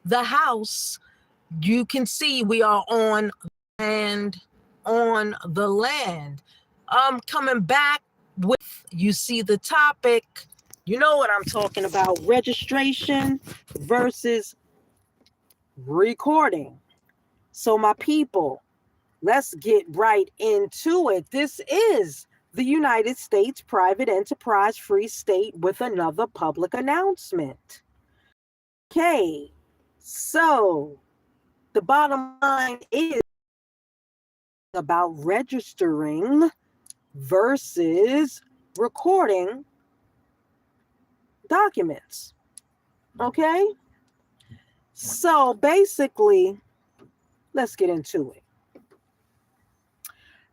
the house, you can see we are on the land. Coming back with, you see the topic, you know what I'm talking about, registration versus recording. So my people, let's get right into it. This is the United States Private Enterprise Free State with another public announcement. Okay, so the bottom line is about registering versus recording documents. Okay, so basically, let's get into it.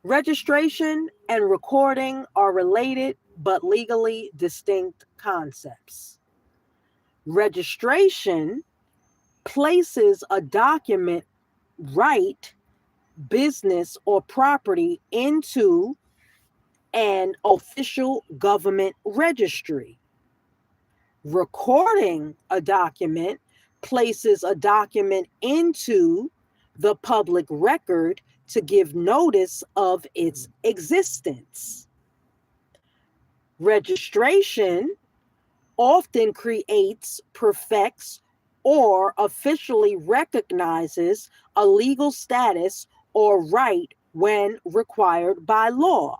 Registration and recording are related but legally distinct concepts. Registration places a document, right, business, or property into an official government registry. Recording a document places a document into the public record to give notice of its existence. Registration often creates, perfects, or officially recognizes a legal status or right when required by law.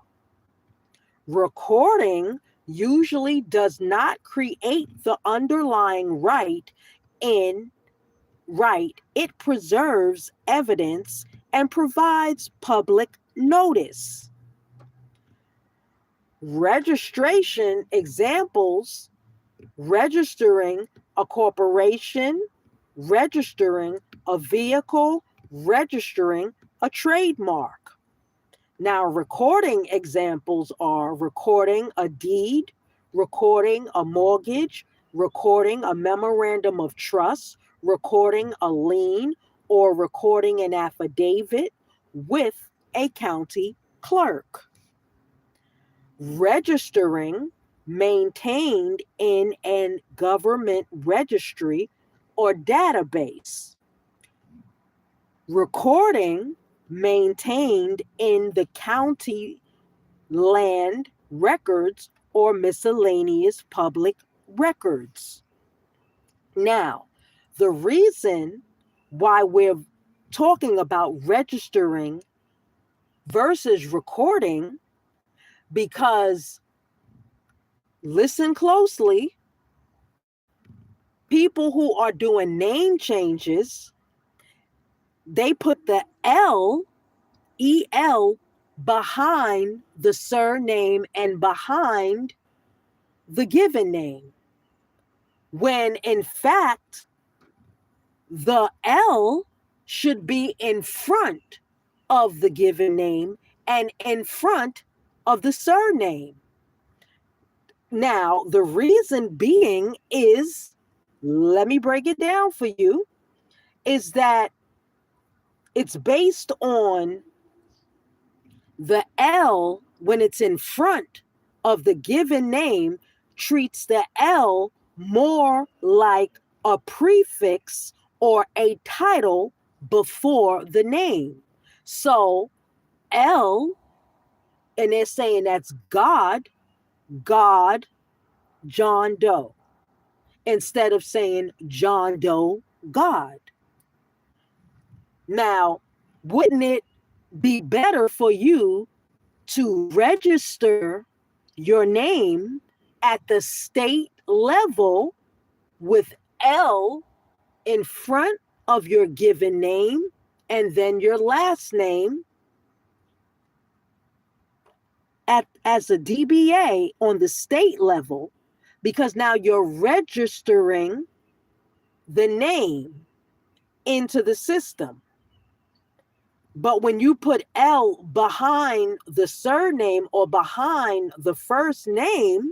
Recording usually does not create the underlying right. It preserves evidence and provides public notice. Registration examples: registering a corporation, registering a vehicle, registering a trademark. Now, recording examples are recording a deed, recording a mortgage, recording a memorandum of trust, recording a lien, or recording an affidavit with a county clerk. Registering maintained in a government registry or database. Recording maintained in the county land records or miscellaneous public records. Now, the reason why we're talking about registering versus recording, because listen closely, people who are doing name changes, they put the EL behind the surname and behind the given name, when in fact the L should be in front of the given name and in front of the surname. Now, the reason being is, let me break it down for you, is that it's based on the L, when it's in front of the given name, treats the L more like a prefix or a title before the name. So L, and they're saying that's God, John Doe, instead of saying John Doe, God. Now, wouldn't it be better for you to register your name at the state level with L in front of your given name and then your last name as a DBA on the state level, because now you're registering the name into the system. But when you put L behind the surname or behind the first name,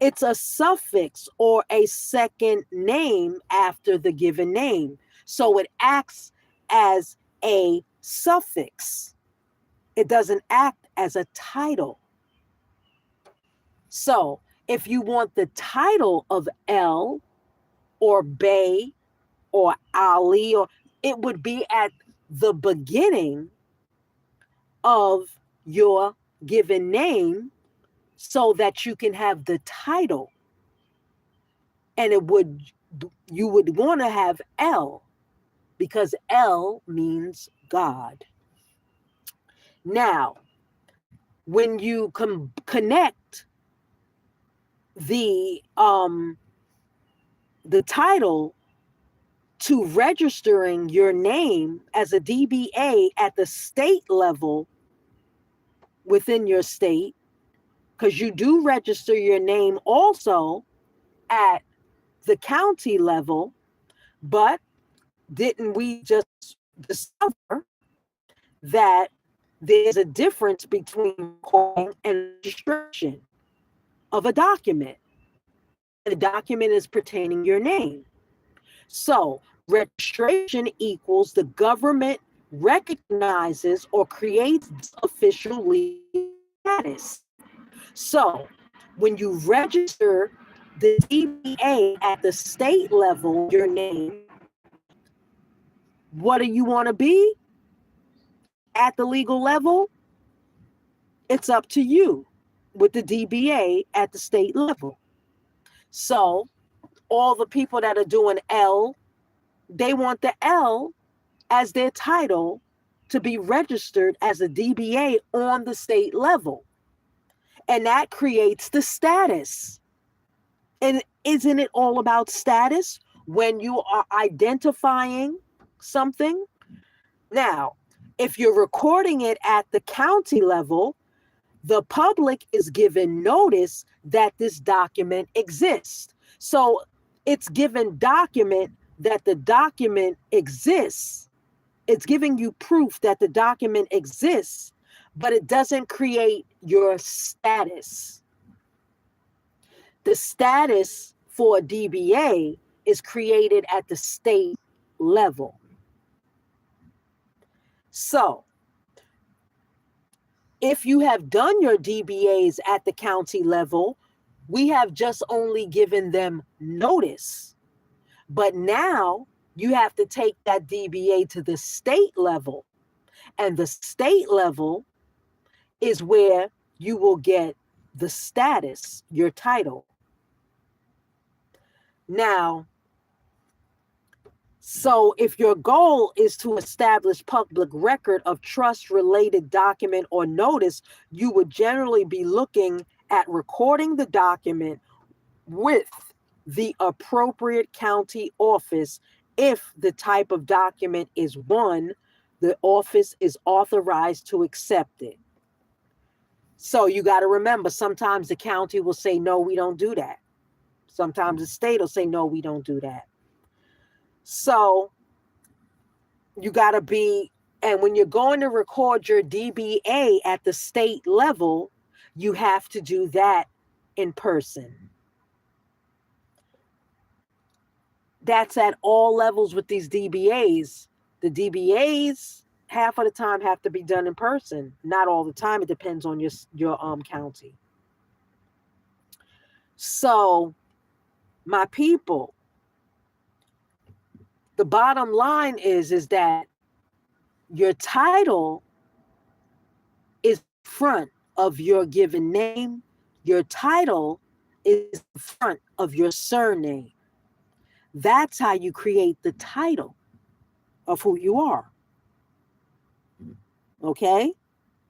it's a suffix or a second name after the given name. So it acts as a suffix. It doesn't act as a title. So if you want the title of L or Bay or Ali, or it would be at the beginning of your given name so that you can have the title. And you would want to have El, because El means God. Now, when you connect the title to registering your name as a DBA at the state level within your state, because you do register your name also at the county level, but didn't we just discover that there's a difference between recording and registration of a document? The document is pertaining your name. So registration equals the government recognizes or creates official legal status. So when you register the DBA at the state level, your name, what do you want to be at the legal level? It's up to you with the DBA at the state level. So all the people that are doing L, they want the L as their title to be registered as a DBA on the state level. And that creates the status. And isn't it all about status when you are identifying something? Now, if you're recording it at the county level, the public is given notice that this document exists. So it's given document that the document exists. It's giving you proof that the document exists, but it doesn't create your status. The status for a DBA is created at the state level. So if you have done your DBAs at the county level, we have just only given them notice. But now you have to take that DBA to the state level. And the state level is where you will get the status, your title. Now, so if your goal is to establish public record of trust-related document or notice, you would generally be looking at recording the document with the appropriate county office. If the type of document is one, the office is authorized to accept it. So you got to remember, sometimes the county will say, no, we don't do that. Sometimes the state will say, no, we don't do that. So you got to be, and when you're going to record your DBA at the state level, you have to do that in person. That's at all levels with these DBAs. The DBAs, half of the time, have to be done in person. Not all the time. It depends on your county. So, my people, the bottom line is that your title is front of your given name. Your title is front of your surname. That's how you create the title of who you are. Okay?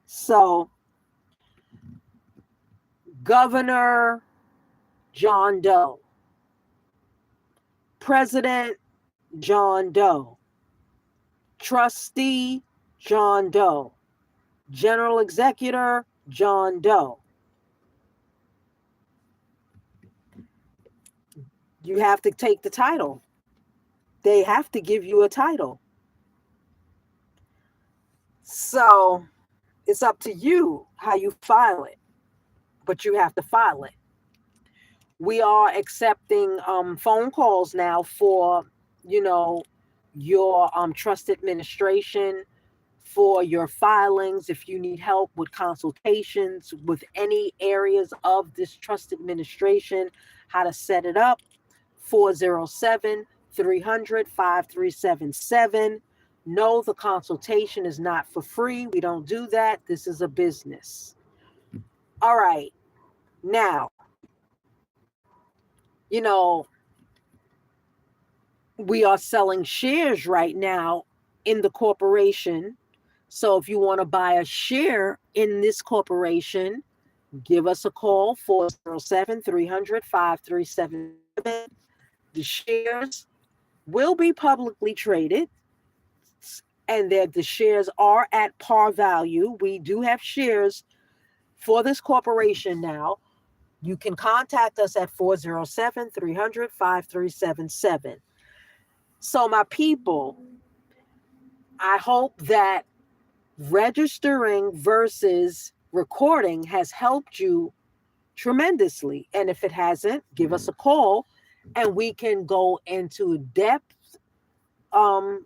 So, Governor John Doe, President John Doe, Trustee John Doe, General Executor John Doe. You have to take the title. They have to give you a title. So it's up to you how you file it, but you have to file it. We are accepting phone calls now for, your trust administration, for your filings. If you need help with consultations with any areas of this trust administration, how to set it up, 407 300-5377. No, the consultation is not for free. We don't do that. This is a business. All right. Now, you know, we are selling shares right now in the corporation. So if you want to buy a share in this corporation, give us a call, 407-300-5377. The shares will be publicly traded, and that the shares are at par value. We do have shares for this corporation now. You can contact us at 407-300-5377. So my people, I hope that registering versus recording has helped you tremendously. And if it hasn't, give us a call and we can go into depth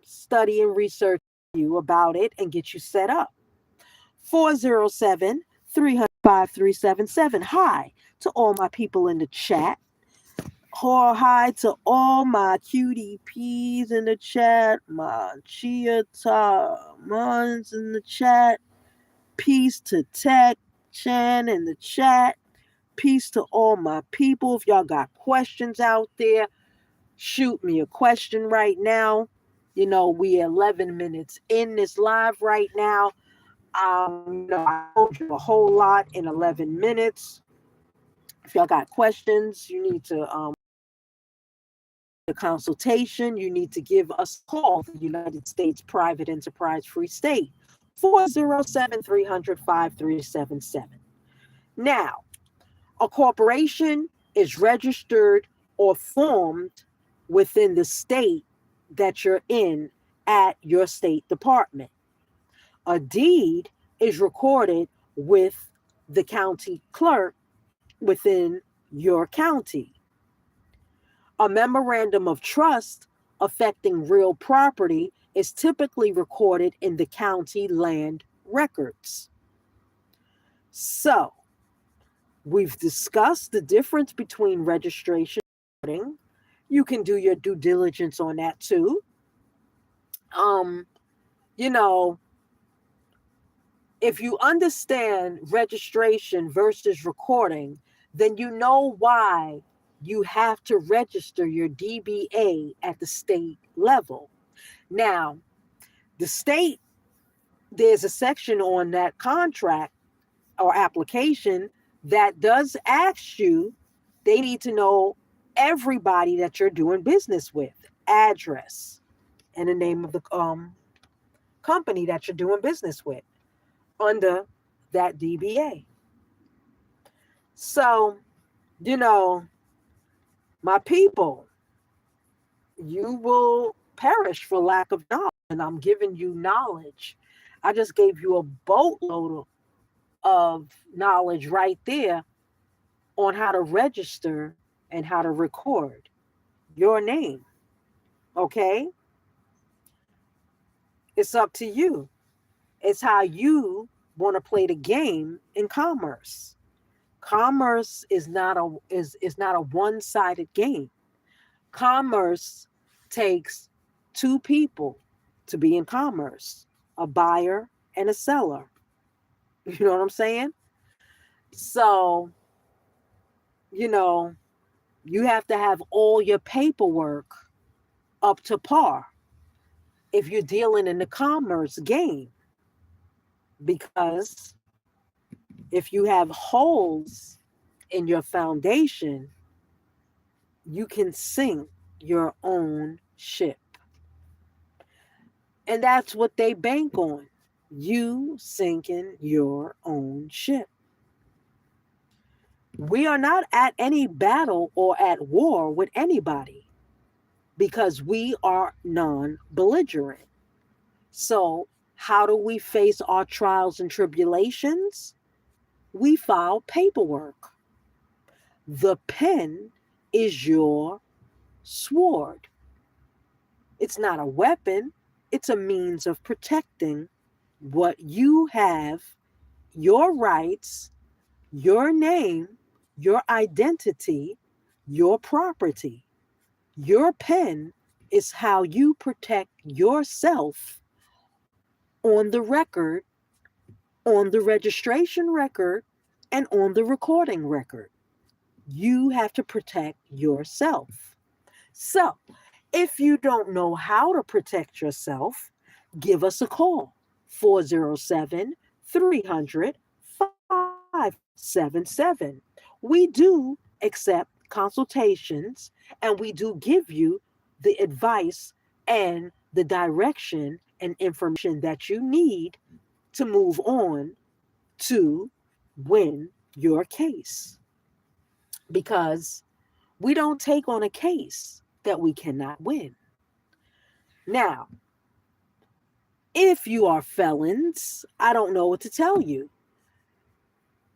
study and research you about it and get you set up. 407-300-5377. Hi to all my people in the chat. Hi to all my cutie peas in the chat, my chia tamans in the chat. Peace to Tech Chan in the chat. Peace to all my people. If y'all got questions out there, shoot me a question right now. You know, we 11 minutes in this live right now. I told you a whole lot in 11 minutes. If y'all got questions, you need to the consultation, you need to give us a call, the United States Private Enterprise Free State, 407-300-5377. Now, a corporation is registered or formed within the state that you're in at your state department. A deed is recorded with the county clerk within your county. A memorandum of trust affecting real property is typically recorded in the county land records. So, we've discussed the difference between registration and recording. You can do your due diligence on that too. You know, if you understand registration versus recording, then you know why you have to register your DBA at the state level. Now, the state, there's a section on that contract or application that does ask you, they need to know everybody that you're doing business with, address, and the name of the company that you're doing business with under that DBA. So, you know, my people, you will perish for lack of knowledge, and I'm giving you knowledge. I just gave you a boatload of knowledge right there on how to register and how to record your name. Okay? It's up to you. It's how you want to play the game in commerce. Commerce is not a one-sided game. Commerce takes two people to be in commerce, a buyer and a seller. You know what I'm saying? So, you know, you have to have all your paperwork up to par if you're dealing in the commerce game. Because if you have holes in your foundation, you can sink your own ship. And that's what they bank on, you sinking your own ship. We are not at any battle or at war with anybody because we are non-belligerent. So how do we face our trials and tribulations? We file paperwork. The pen is your sword. It's not a weapon. It's a means of protecting what you have, your rights, your name, your identity, your property. Your pen is how you protect yourself on the record, on the registration record, and on the recording record. You have to protect yourself. So, if you don't know how to protect yourself, give us a call, 407 300 577. We do accept consultations, and we do give you the advice and the direction and information that you need to move on to win your case. Because we don't take on a case that we cannot win. Now, if you are felons, I don't know what to tell you.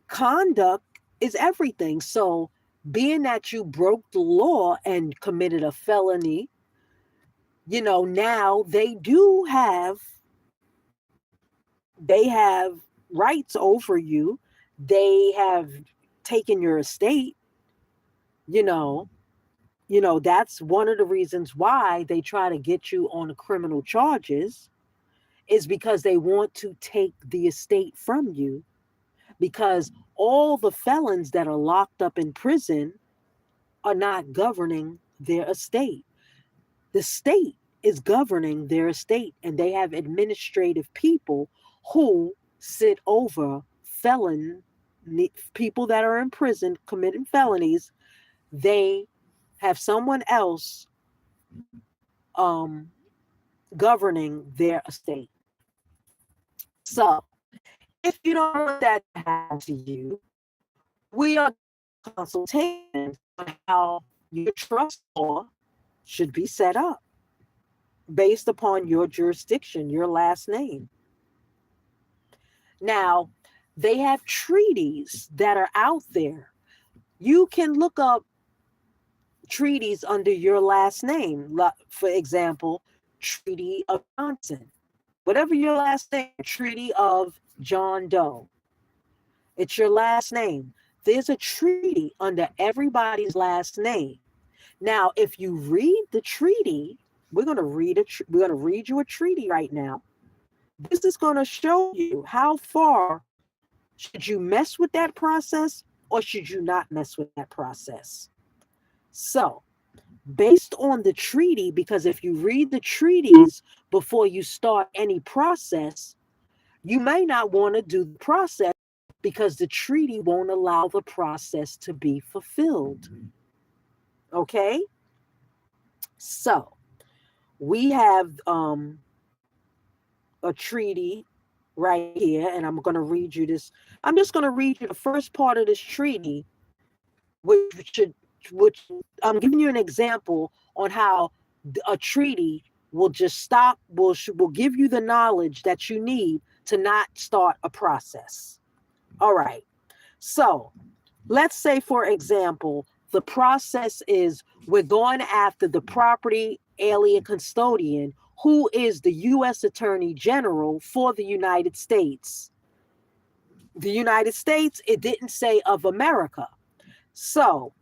Conduct is everything. So, being that you broke the law and committed a felony, now they have rights over you. They have taken your estate, you know. That's one of the reasons why they try to get you on criminal charges, is because they want to take the estate from you, because all the felons that are locked up in prison are not governing their estate. The state is governing their estate, and they have administrative people who sit over people that are in prison committing felonies. They have someone else governing their estate. So, if you don't want that to happen to you, we are consultations on how your trust law should be set up based upon your jurisdiction, your last name. Now, they have treaties that are out there. You can look up treaties under your last name. For example, Treaty of Johnson. Whatever your last name, Treaty of John Doe. It's your last name. There's a treaty under everybody's last name. Now, if you read the treaty, we're going to read you a treaty right now. This is going to show you how far should you mess with that process or should you not mess with that process. So, based on the treaty, because if you read the treaties before you start any process, you may not want to do the process because the treaty won't allow the process to be fulfilled. Okay? So, we have a treaty right here, and I'm going to read you this. I'm just going to read you the first part of this treaty, which I'm giving you an example on how a treaty will just stop, will give you the knowledge that you need to not start a process. All right. So let's say, for example, the process is we're going after the property alien custodian, who is the U.S. Attorney General for the United States. The United States, it didn't say of America. So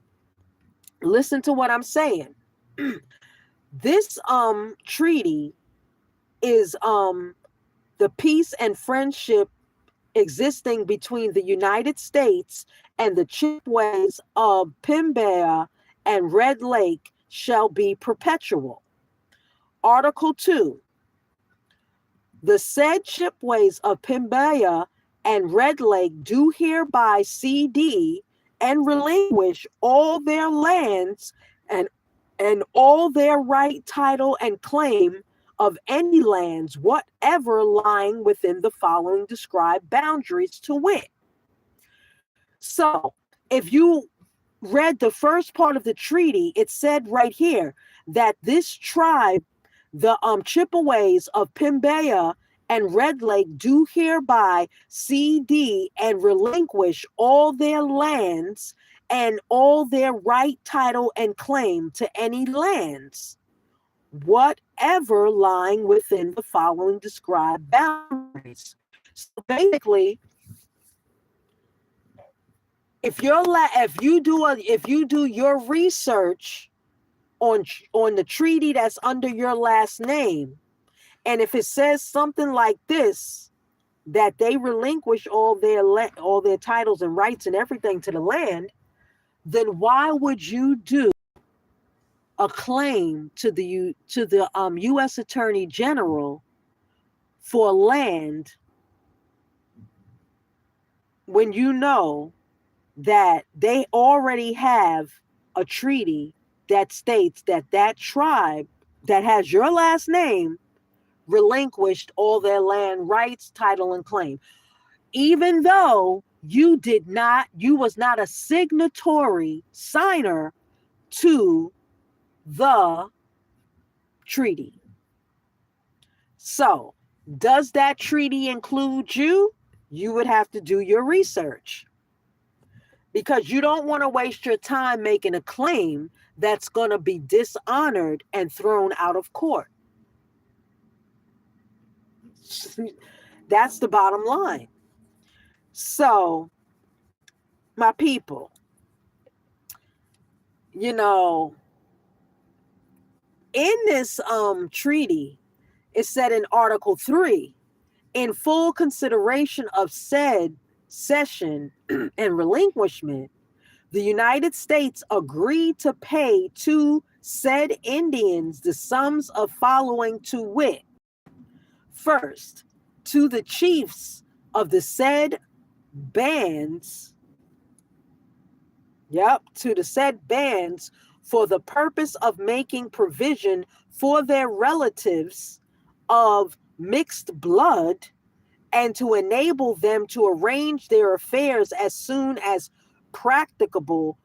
listen to what I'm saying. This treaty is the peace and friendship existing between the United States and the Chippewas of Pembina and Red Lake shall be perpetual. Article 2. The said Chippewas of Pembina and Red Lake do hereby cede and relinquish all their lands and all their right, title, and claim of any lands whatever lying within the following described boundaries, to wit. So, if you read the first part of the treaty, it said right here that this tribe, the Chippewas of Pembina and Red Lake, do hereby cede and relinquish all their lands and all their right, title, and claim to any lands whatever lying within the following described boundaries. So basically, if you do your research on the treaty that's under your last name. And if it says something like this, that they relinquish all their titles and rights and everything to the land, then why would you do a claim to the U.S. Attorney General for land when you know that they already have a treaty that states that that tribe that has your last name relinquished all their land rights, title, and claim, even though you was not a signatory signer to the treaty. So, does that treaty include you? You would have to do your research, because you don't want to waste your time making a claim that's going to be dishonored and thrown out of court. That's the bottom line. So, my people, you know, in this treaty, it said in Article 3, in full consideration of said cession and relinquishment, the United States agreed to pay to said Indians the sums of following, to wit: first, to the chiefs of the said bands, to the said bands, for the purpose of making provision for their relatives of mixed blood, and to enable them to arrange their affairs as soon as practicable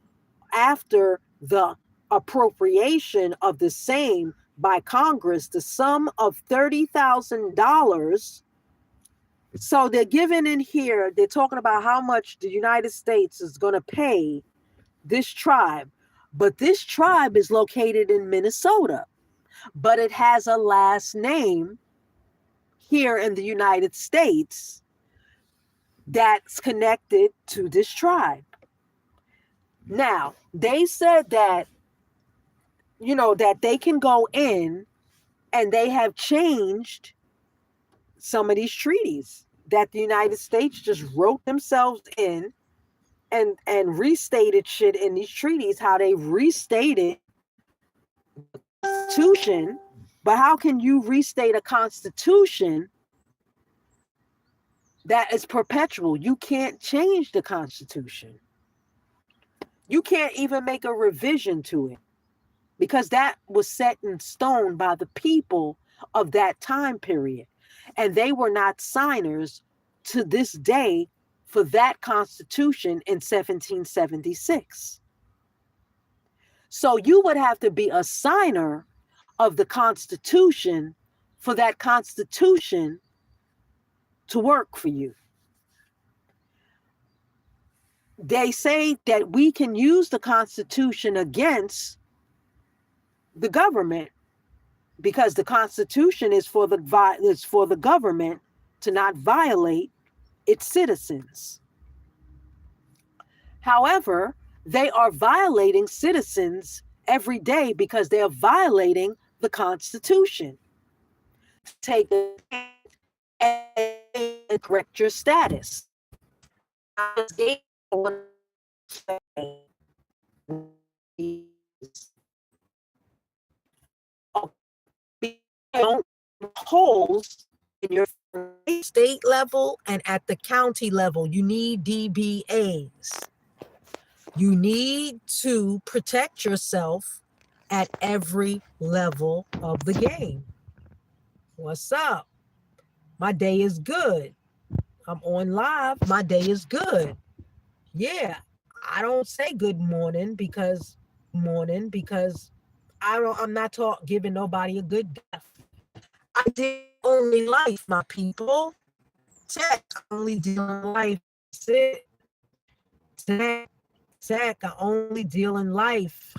after the appropriation of the same by Congress, the sum of $30,000. So they're giving in here, they're talking about how much the United States is going to pay this tribe. But this tribe is located in Minnesota, but it has a last name here in the United States that's connected to this tribe. Now, they said that, that they can go in and they have changed some of these treaties that the United States just wrote themselves in and restated shit in these treaties, how they restated the Constitution. But how can you restate a Constitution that is perpetual? You can't change the Constitution. You can't even make a revision to it, because that was set in stone by the people of that time period. And they were not signers to this day for that Constitution in 1776. So you would have to be a signer of the Constitution for that Constitution to work for you. They say that we can use the Constitution against the government, because the Constitution is for the government to not violate its citizens. However, they are violating citizens every day because they are violating the Constitution. Take it and correct your status. Don't holes in your state level and at the county level. You need DBAs. You need to protect yourself at every level of the game. What's up? My day is good. I'm on live. My day is good. Yeah, I don't say good morning because I'm not giving nobody a good death. I deal only life, my people. Zach, only dealing life. Sit. Zach, I only deal in life.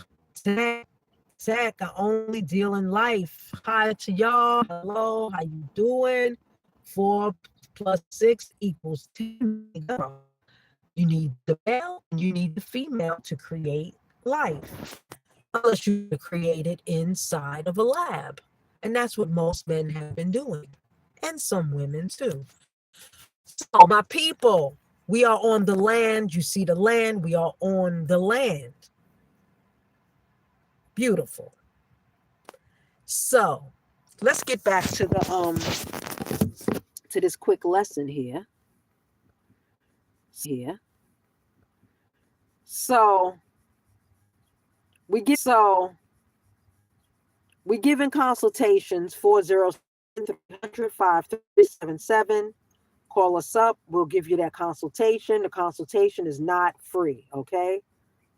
Zach, I only deal in life. Hi to y'all. Hello, how you doing? 4 + 6 = 10. You need the male and you need the female to create life. unless you create it inside of a lab. And that's what most men have been doing, and some women too. So, my people, we are on the land. You see the land, we are on the land. Beautiful. So, let's get back to this quick lesson here. So, we giving consultations 407-300-5377. Call us up. We'll give you that consultation. The consultation is not free, okay?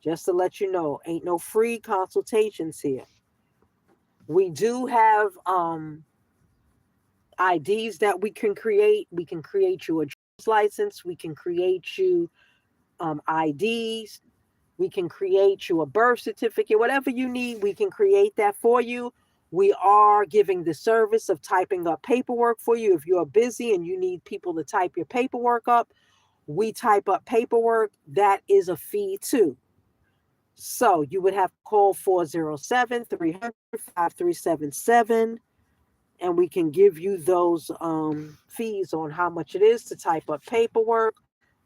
Just to let you know, ain't no free consultations here. We do have IDs that we can create. We can create you a driver's license. We can create you IDs. We can create you a birth certificate. Whatever you need, we can create that for you. We are giving the service of typing up paperwork for you. If you're busy and you need people to type your paperwork up, we type up paperwork. That is a fee too. So you would have to call 407-300-5377, and we can give you those fees on how much it is to type up paperwork.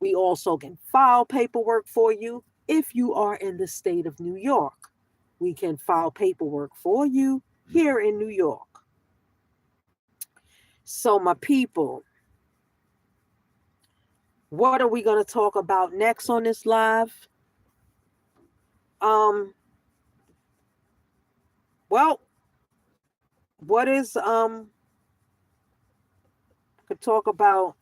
We also can file paperwork for you. If you are in the state of New York, we can file paperwork for you here in New York. So, my people, what are we going to talk about next on this live? Well, what is could talk about?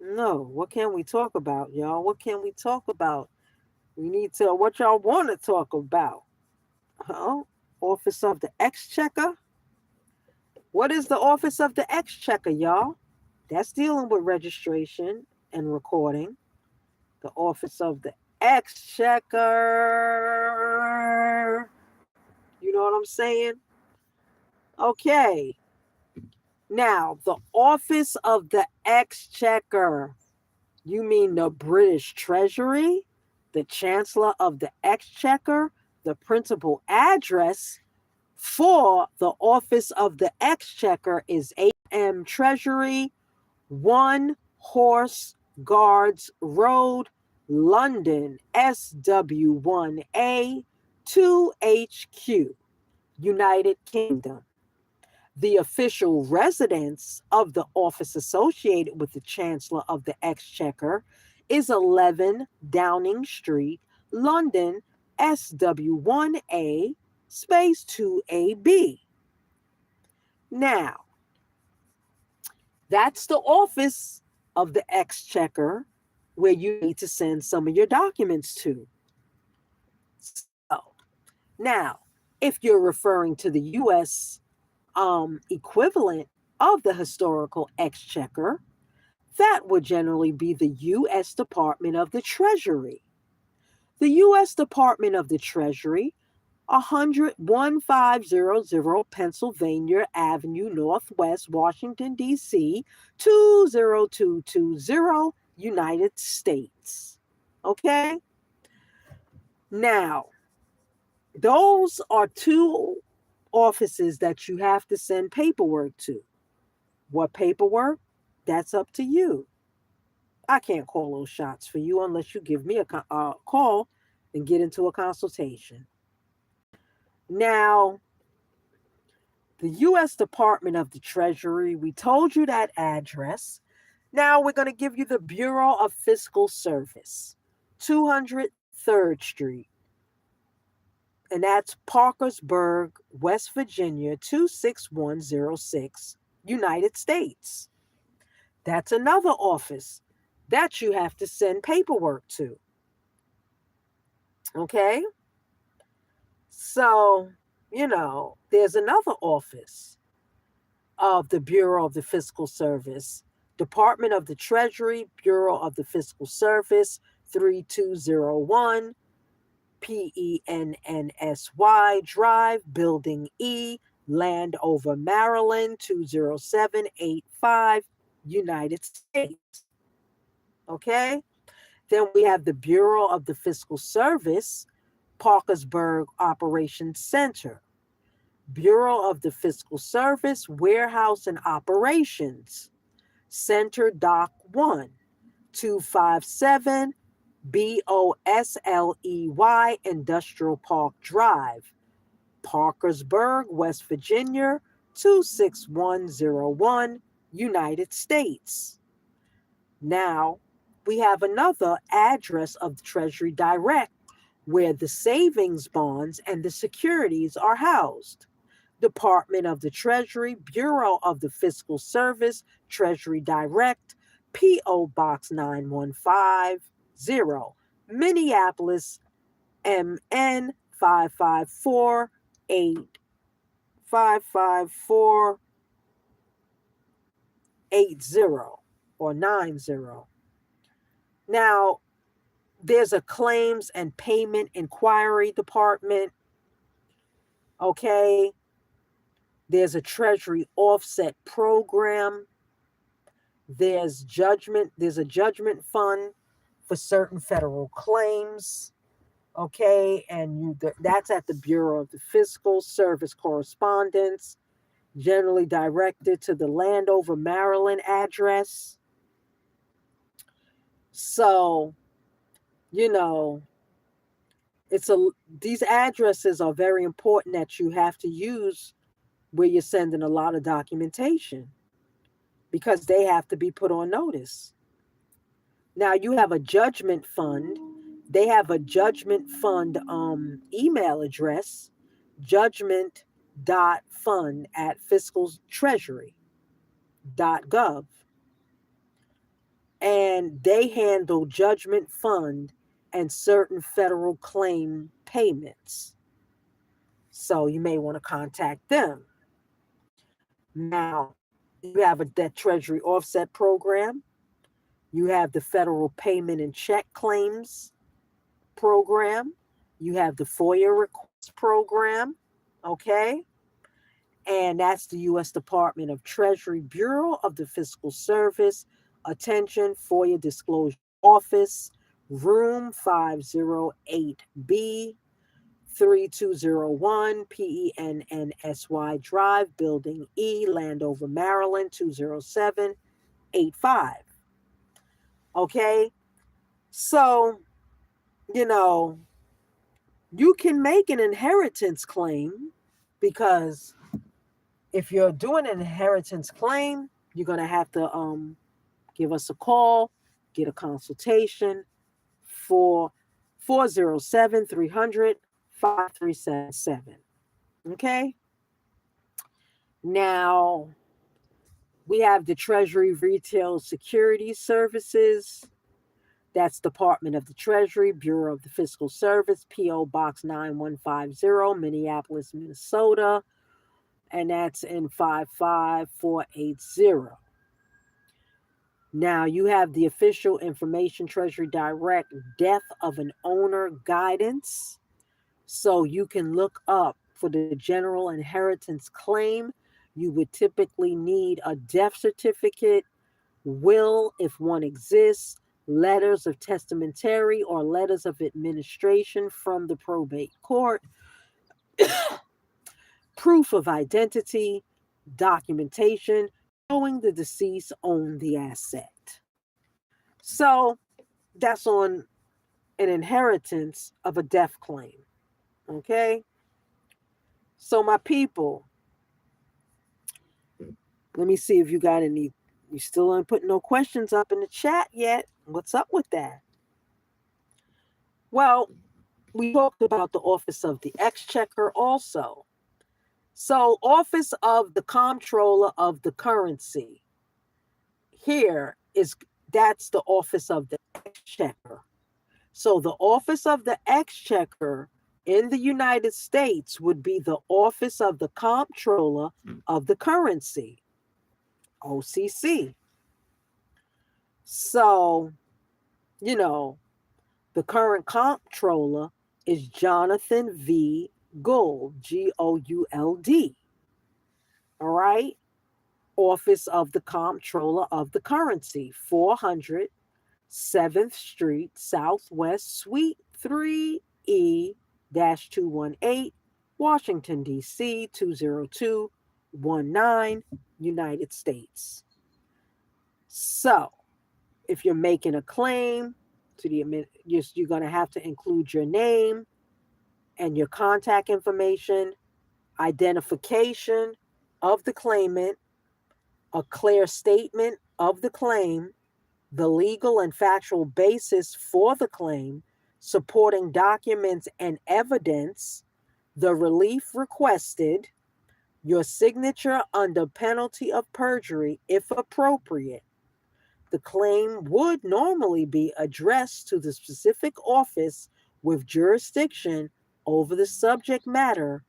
No, what can we talk about, y'all? What can we talk about? We need to, what y'all want to talk about? Huh? Office of the Exchequer? What is the Office of the Exchequer, y'all? That's dealing with registration and recording. The Office of the Exchequer. You know what I'm saying? Okay. Now, the Office of the Exchequer. You mean the British Treasury? The Chancellor of the Exchequer? The principal address for the Office of the Exchequer is AM Treasury, 1 Horse Guards Road, London, SW1A 2HQ, United Kingdom. The official residence of the office associated with the Chancellor of the Exchequer is 11 Downing Street, London, SW1A space 2AB. Now, that's the Office of the Exchequer where you need to send some of your documents to. So, now, if you're referring to the U.S. Equivalent of the historical Exchequer, that would generally be the U.S. Department of the Treasury. The U.S. Department of the Treasury, 1500 Pennsylvania Avenue, Northwest, Washington, D.C., 20220, United States. Okay? Now, those are two offices that you have to send paperwork to. What paperwork? That's up to you. I can't call those shots for you unless you give me a call and get into a consultation. Now, the U.S. Department of the Treasury, we told you that address. Now we're going to give you the Bureau of Fiscal Service, 203rd Street. And that's Parkersburg, West Virginia, 26106, United States. That's another office that you have to send paperwork to. Okay? So, there's another office of the Bureau of the Fiscal Service, Department of the Treasury, Bureau of the Fiscal Service, 3201 PENNSY Drive, Building E, Landover, Maryland, 20785, United States. Okay? Then we have the Bureau of the Fiscal Service, Parkersburg Operations Center. Bureau of the Fiscal Service, Warehouse and Operations Center, Dock 1, 257 BOSLEY Industrial Park Drive, Parkersburg, West Virginia, 26101, United States. Now, we have another address of the Treasury Direct where the savings bonds and the securities are housed. Department of the Treasury, Bureau of the Fiscal Service, Treasury Direct, P.O. Box 9150, Minneapolis, MN 554 or 90. Now, there's a claims and payment inquiry department. Okay. There's a Treasury offset program. There's a judgment fund for certain federal claims. Okay. And that's at the Bureau of the Fiscal Service correspondence, generally directed to the Landover, Maryland address. So, these addresses are very important that you have to use where you're sending a lot of documentation because they have to be put on notice. Now you have a judgment fund. They have a judgment fund email address, judgment.fund@fiscaltreasury.gov. And they handle judgment fund and certain federal claim payments. So you may want to contact them. Now, you have that Treasury offset program. You have the federal payment and check claims program. You have the FOIA request program. Okay. And that's the U.S. Department of Treasury, Bureau of the Fiscal Service. Attention, FOIA Disclosure Office, Room 508B, 3201 PENNSY Drive, Building E, Landover, Maryland, 20785. Okay? So, you can make an inheritance claim because if you're doing an inheritance claim, you're going to have to give us a call, get a consultation for 407-300-5377. Okay? Now, we have the Treasury Retail Securities Services. That's Department of the Treasury, Bureau of the Fiscal Service, P.O. Box 9150, Minneapolis, Minnesota. And that's in 55480. Now, you have the Official Information Treasury Direct Death of an Owner Guidance. So you can look up for the general inheritance claim. You would typically need a death certificate, will if one exists, letters of testamentary or letters of administration from the probate court, proof of identity, documentation showing the deceased owned the asset. So that's on an inheritance of a death claim. Okay? So my people, let me see if you got any. You still aren't putting no questions up in the chat yet. What's up with that? Well, we talked about the Office of the Exchequer also. So, Office of the Comptroller of the Currency. That's the Office of the Exchequer. So, the Office of the Exchequer in the United States would be the Office of the Comptroller of the Currency, OCC. So, the current comptroller is Jonathan V. Gould, Gould. All right? Office of the Comptroller of the Currency, 400 7th Street, Southwest, Suite 3E-218, Washington, D.C. 20219, United States. So, if you're making a claim to you're going to have to include your name and your contact information, identification of the claimant, a clear statement of the claim, the legal and factual basis for the claim, supporting documents and evidence, the relief requested, your signature under penalty of perjury if appropriate. The claim would normally be addressed to the specific office with jurisdiction over the subject matter.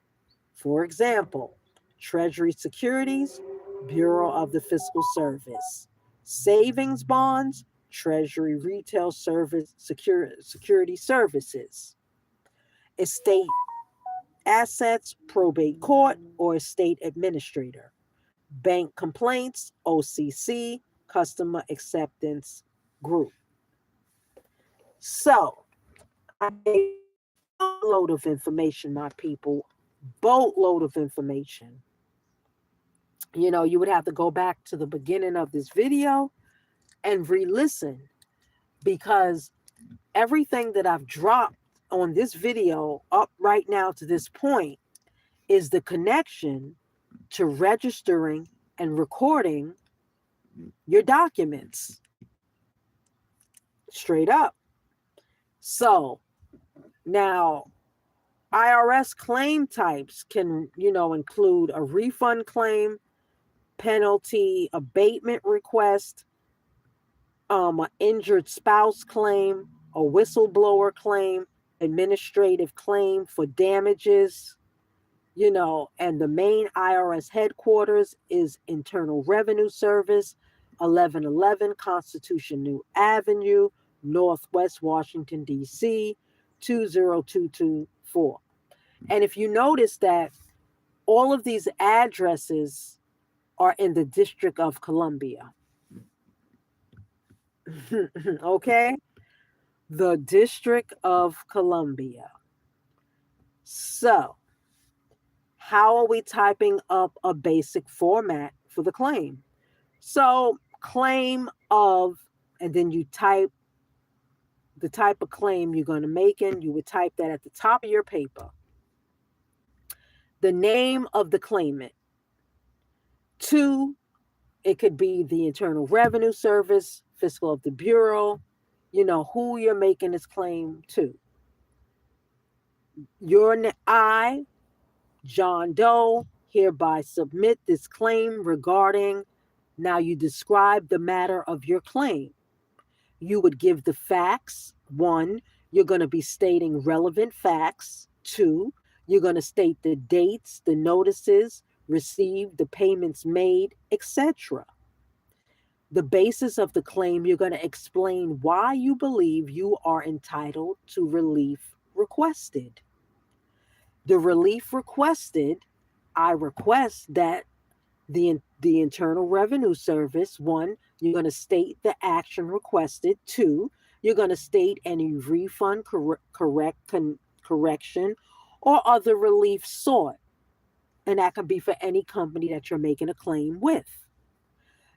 For example, Treasury Securities, Bureau of the Fiscal Service, Savings Bonds, Treasury Retail Service Security Services, Estate Assets, Probate Court, or Estate Administrator, Bank Complaints, OCC, Customer Acceptance Group. So, I gave a boatload of information, my people, boatload of information. You know, you would have to go back to the beginning of this video and re-listen, because everything that I've dropped on this video up right now to this point is the connection to registering and recording your documents. Straight up. So now IRS claim types can, include a refund claim, penalty abatement request, an injured spouse claim, a whistleblower claim, administrative claim for damages, and the main IRS headquarters is Internal Revenue Service, 1111 Constitution New Avenue, Northwest Washington, D.C., 20224. And if you notice that all of these addresses are in the District of Columbia. Okay? The District of Columbia. So, how are we typing up a basic format for the claim? So, claim of, and then you type the type of claim you're going to make in. You would type that at the top of your paper. The name of the claimant. 2, it could be the Internal Revenue Service, Fiscal of the Bureau, who you're making this claim to. I, John Doe, hereby submit this claim regarding, now you describe the matter of your claim. You would give the facts. 1, you're going to be stating relevant facts. 2, you're going to state the dates, the notices received, the payments made, etc. The basis of the claim, you're going to explain why you believe you are entitled to relief requested. The relief requested, I request that the Internal Revenue Service, 1, you're going to state the action requested. 2, you're going to state any refund, correction, or other relief sought. And that can be for any company that you're making a claim with.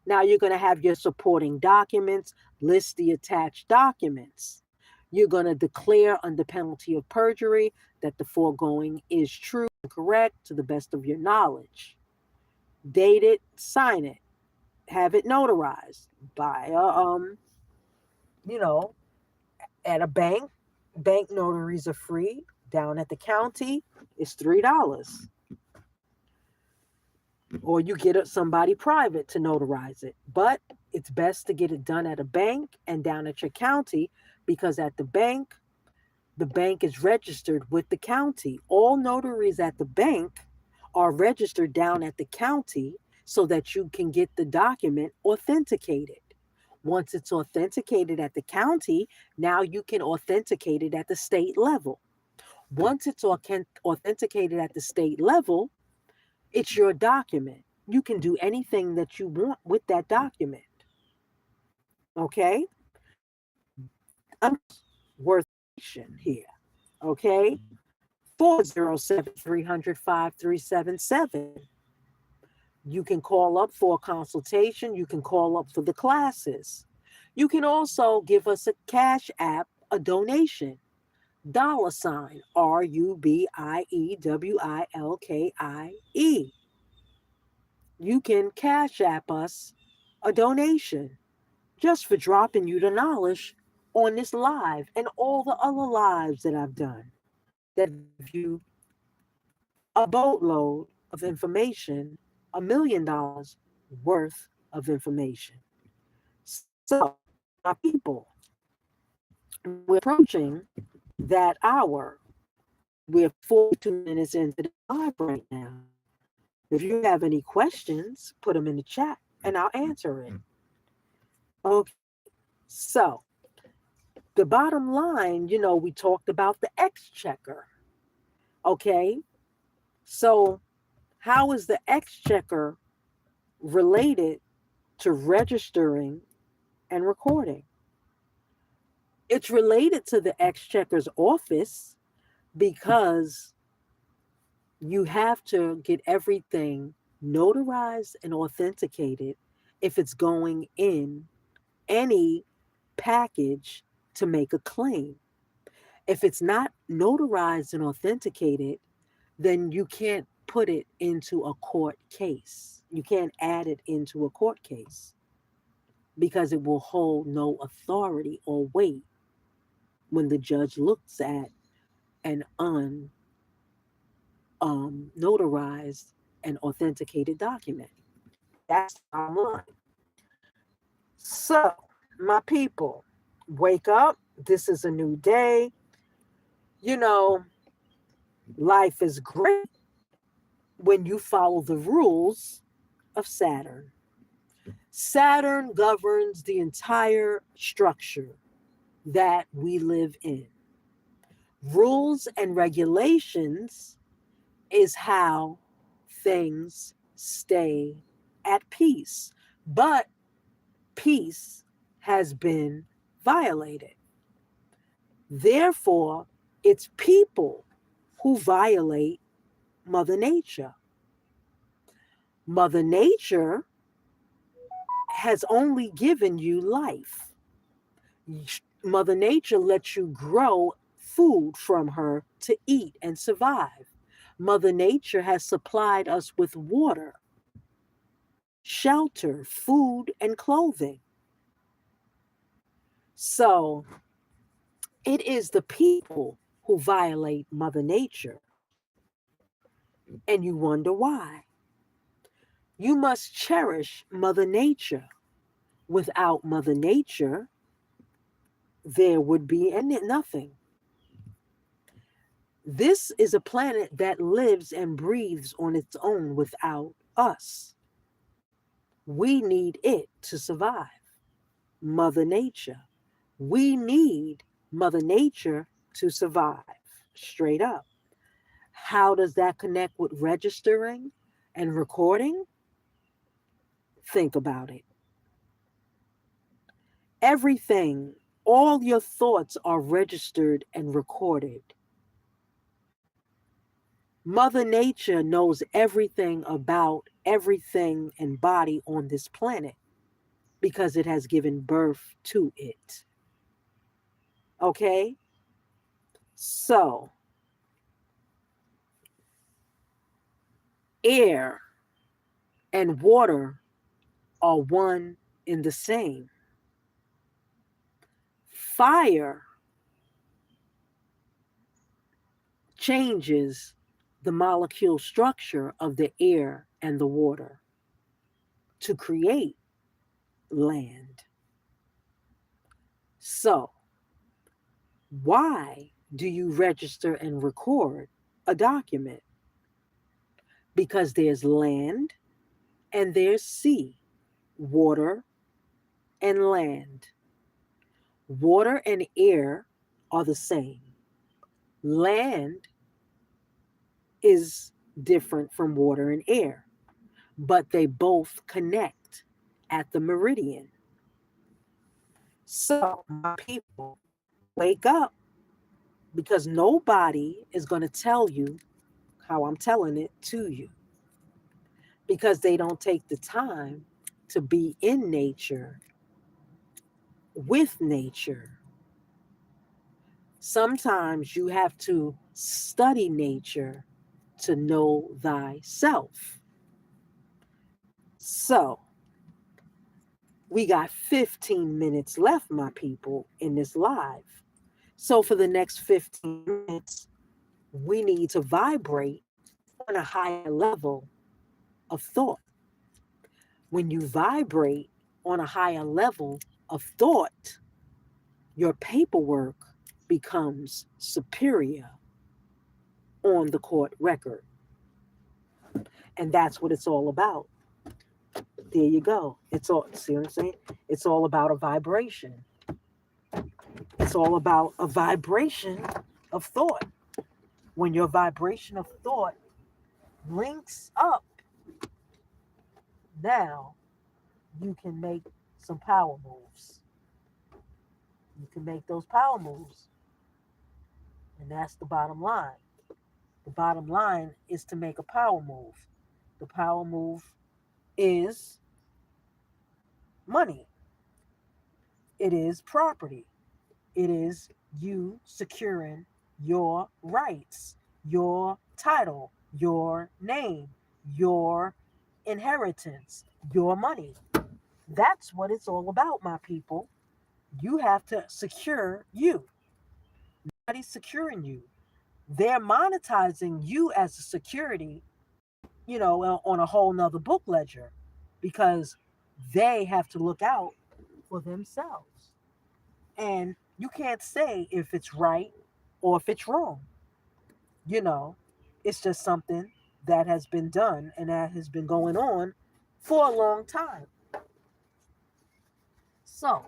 Now you're going to have your supporting documents, list the attached documents. You're going to declare under penalty of perjury that the foregoing is true and correct to the best of your knowledge. Date it, sign it, have it notarized by at a bank. Bank notaries are free. Down at the county, it's $3. Or you get somebody private to notarize it. But it's best to get it done at a bank and down at your county, because at the bank is registered with the county. All notaries at the bank are registered down at the county so that you can get the document authenticated. Once it's authenticated at the county, now you can authenticate it at the state level. Once it's authenticated at the state level, it's your document. You can do anything that you want with that document. Okay? I'm worth here. Okay. 407-300-5377. You can call up for a consultation. You can call up for the classes. You can also give us a cash app, a donation. $ RUBIEWILKIE. You can cash app us a donation just for dropping you the knowledge on this live and all the other lives that I've done that give you a boatload of information, $1 million worth of information. So, my people, we're approaching that hour. We're 42 minutes into the live right now. If you have any questions, put them in the chat and I'll answer it. Okay. So, the bottom line, we talked about the exchequer. Okay. So, how is the exchequer related to registering and recording? It's related to the exchequer's office because you have to get everything notarized and authenticated if it's going in any package to make a claim. If it's not notarized and authenticated, then you can't put it into a court case. You can't add it into a court case because it will hold no authority or weight when the judge looks at an notarized and authenticated document. That's the bottom line. So, my people, wake up. This is a new day. Life is great when you follow the rules of Saturn. Saturn governs the entire structure that we live in. Rules and regulations is how things stay at peace. But peace has been violated. Therefore, it's people who violate Mother Nature. Mother Nature has only given you life. Mother Nature lets you grow food from her to eat and survive. Mother Nature has supplied us with water, shelter, food, and clothing. So it is the people who violate Mother Nature. And you wonder why. You must cherish Mother Nature. Without Mother Nature, there would be nothing. This is a planet that lives and breathes on its own without us. We need it to survive. Mother Nature. We need Mother Nature to survive. Straight up. How does that connect with registering and recording? Think about it. Everything, all your thoughts are registered and recorded. Mother Nature knows everything about everything and body on this planet because it has given birth to it. Okay? So, air and water are one and the same. Fire changes the molecule structure of the air and the water to create land. So, why do you register and record a document? Because there's land and there's sea, water and land. Water and air are the same. Land is different from water and air, but they both connect at the meridian. So, my people, Wake up, because nobody is going to tell you how I'm telling it to you, because they don't take the time to be in nature, with nature. Sometimes you have to study nature to know thyself. So, we got 15 minutes left, my people, in this live. So, for the next 15 minutes, we need to vibrate on a higher level of thought. When you vibrate on a higher level of thought, your paperwork becomes superior on the court record. And that's what it's all about. There you go. It's all, see what I'm saying? It's all about a vibration. It's all about a vibration of thought. When your vibration of thought links up, now you can make some power moves. You can make those power moves. And that's the bottom line. The bottom line is to make a power move. The power move is money, it is property, it is you securing your rights, your title, your name, your inheritance, your money. That's what it's all about, my people. You have to secure you. Nobody's securing you. They're monetizing you as a security, on a whole nother book ledger, because they have to look out for themselves. And you can't say if it's right or if it's wrong. You know, it's just something that has been done and that has been going on for a long time. So,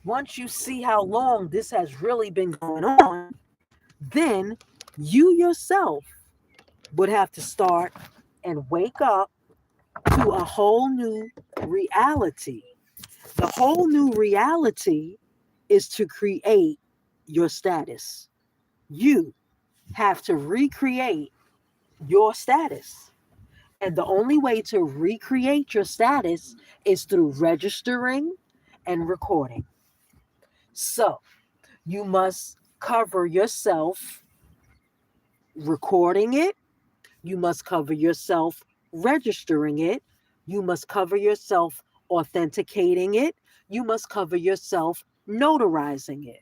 once you see how long this has really been going on, then you yourself would have to start and wake up to a whole new reality. The whole new reality is to create your status. You have to recreate your status. And the only way to recreate your status is through registering and recording. So you must cover yourself recording it, you must cover yourself registering it, you must cover yourself authenticating it, you must cover yourself notarizing it.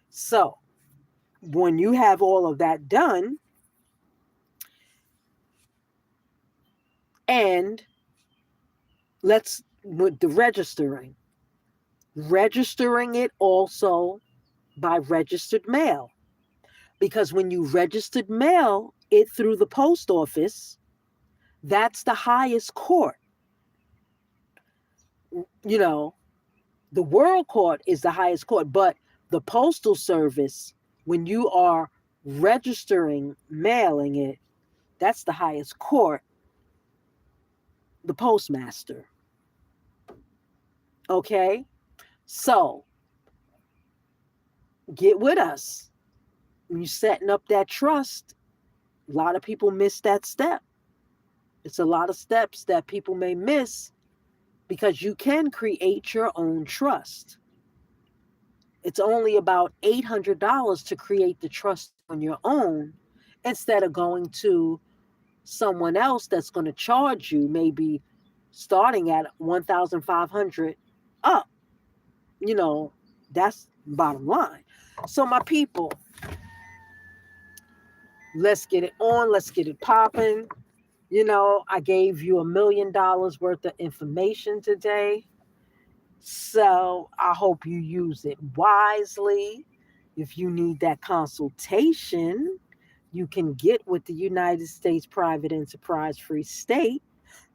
So when you have all of that done, and let's with the registering it also by registered mail, because when you registered mail it through the post office, that's the highest court. you know the world court is the highest court, but the postal service, when you are registering mailing it, that's the highest court, the postmaster. Okay, so get with us. When you're setting up that trust, a lot of people miss that step. It's a lot of steps that people may miss, because you can create your own trust. It's only about $800 to create the trust on your own, instead of going to someone else that's going to charge you maybe starting at 1,500 up. You know, that's bottom line. So my people, let's get it on, let's get it popping. I gave you $1 million worth of information today. So I hope you use it wisely. If you need that consultation, you can get with the United States Private Enterprise Free State,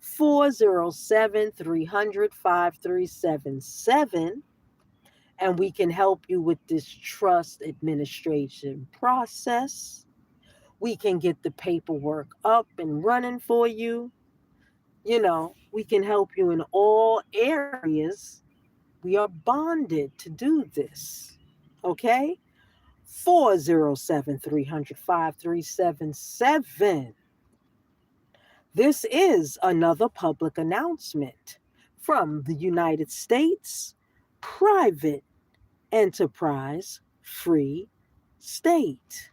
407 300 5377, and we can help you with this trust administration process. We can get the paperwork up and running for you. We can help you in all areas. We are bonded to do this. Okay? 407 300 5377. This is another public announcement from the United States Private Enterprise Free State.